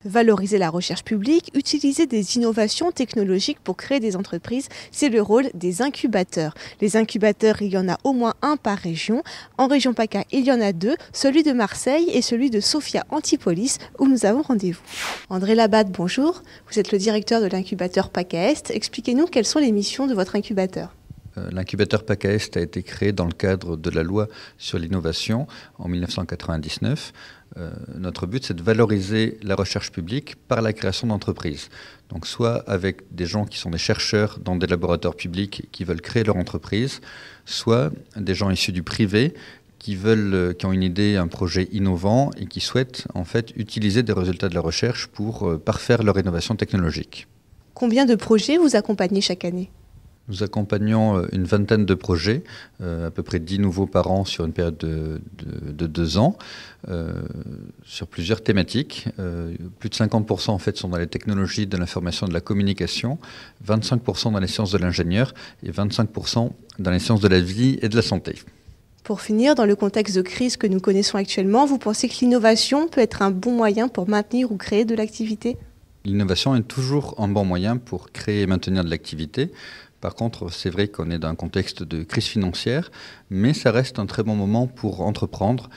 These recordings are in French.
Valoriser la recherche publique, utiliser des innovations technologiques pour créer des entreprises, c'est le rôle des incubateurs. Les incubateurs, il y en a au moins un par région. En région PACA, il y en a deux, celui de Marseille et celui de Sophia Antipolis, où nous avons rendez-vous. André Labatte, bonjour. Vous êtes le directeur de l'incubateur PACA Est. Expliquez-nous quelles sont les missions de votre incubateur. L'incubateur PACA Est a été créé dans le cadre de la loi sur l'innovation en 1999. Notre but, c'est de valoriser la recherche publique par la création d'entreprises. Donc soit avec des gens qui sont des chercheurs dans des laboratoires publics qui veulent créer leur entreprise, soit des gens issus du privé qui ont une idée, un projet innovant et qui souhaitent en fait utiliser des résultats de la recherche pour parfaire leur innovation technologique. Combien de projets vous accompagnez chaque année ? Nous accompagnons une vingtaine de projets, à peu près 10 nouveaux par an sur une période de 2 ans, sur plusieurs thématiques. Plus de 50% en fait sont dans les technologies de l'information et de la communication, 25% dans les sciences de l'ingénieur et 25% dans les sciences de la vie et de la santé. Pour finir, dans le contexte de crise que nous connaissons actuellement, vous pensez que l'innovation peut être un bon moyen pour maintenir ou créer de l'activité ? L'innovation est toujours un bon moyen pour créer et maintenir de l'activité. Par contre, c'est vrai qu'on est dans un contexte de crise financière, mais ça reste un très bon moment pour entreprendre.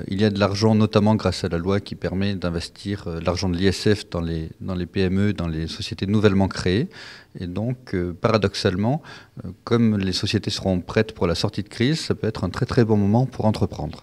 Il y a de l'argent, notamment grâce à la loi qui permet d'investir l'argent de l'ISF dans les PME, dans les sociétés nouvellement créées. Et donc, paradoxalement, comme les sociétés seront prêtes pour la sortie de crise, ça peut être un très très bon moment pour entreprendre.